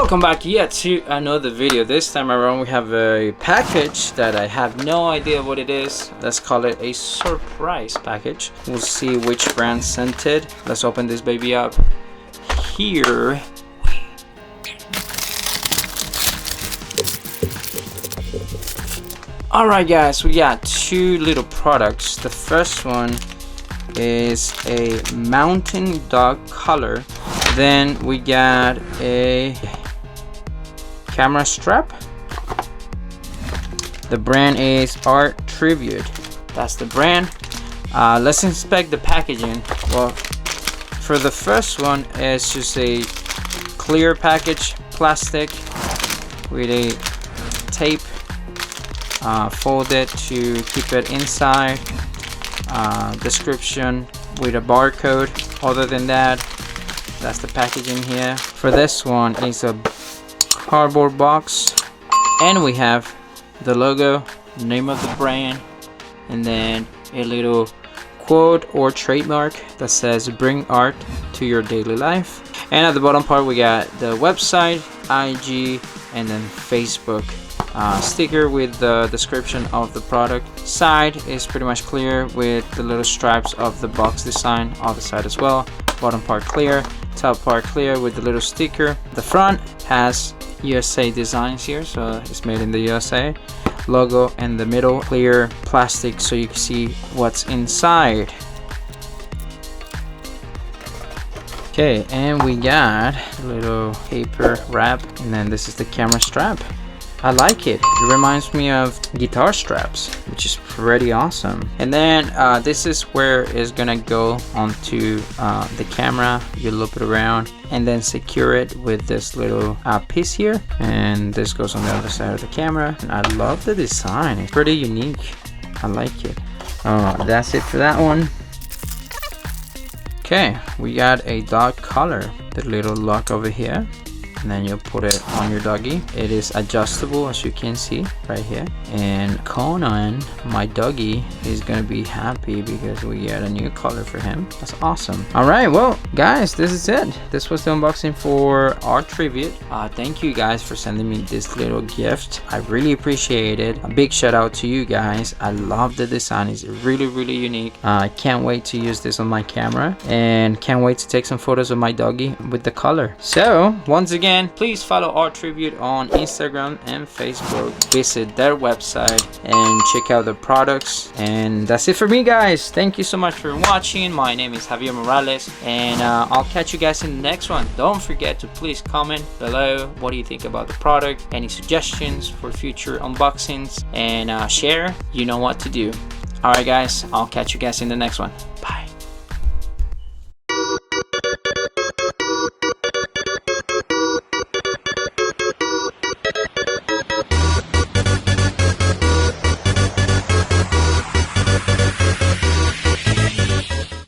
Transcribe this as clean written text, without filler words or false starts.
Welcome back yet to another video. This time around we have a package that I have no idea what it is. Let's call it a surprise package. We'll see which brand sent it. Let's open this baby up here. Alright guys, we got two little products. The first one is a mountain dog collar. Then we got a camera strap. The brand is Art Tribute. That's the brand. Let's inspect the packaging. Well, for the first one, it's just a clear package, plastic with a tape folded to keep it inside. Description with a barcode. Other than that, that's the packaging here. For this one, it's a cardboard box, and we have the logo, name of the brand, and then a little quote or trademark that says "Bring art to your daily life." And at the bottom part, we got the website, IG, and then Facebook. Sticker with the description of the product. Side is pretty much clear with the little stripes of the box design on the side as well. Bottom part clear, top part clear with the little sticker. The front has USA designs here, so it's made in the USA. Logo in the middle, clear plastic so you can see what's inside. Okay, and we got a little paper wrap, and then this is the camera strap. I like it. It reminds me of guitar straps, which is pretty awesome. And then this is where it's gonna go onto the camera. You loop it around and then secure it with this little piece here. And this goes on the other side of the camera. And I love the design. It's pretty unique. I like it. That's it for that one. Okay, we got a dog collar. The little lock over here. And then you'll put it on your doggy. It is adjustable, as you can see right here. And Conan, my doggy, is gonna be happy because we got a new color for him. That's awesome. All right, well guys, this is it. This was the unboxing for Art Tribute. Thank you guys for sending me this little gift. I really appreciate it. A big shout out to you guys. I love the design. It's really unique. I can't wait to use this on my camera, and can't wait to take some photos of my doggy with the color. So once again, please follow Art Tribute on Instagram and Facebook. Visit their website and check out the products. And that's it for me, guys. Thank you so much for watching. My name is Javier Morales, and I'll catch you guys in the next one. Don't forget to please comment below what do you think about the product, any suggestions for future unboxings, and share. You know what to do. Alright guys, I'll catch you guys in the next one. Bye.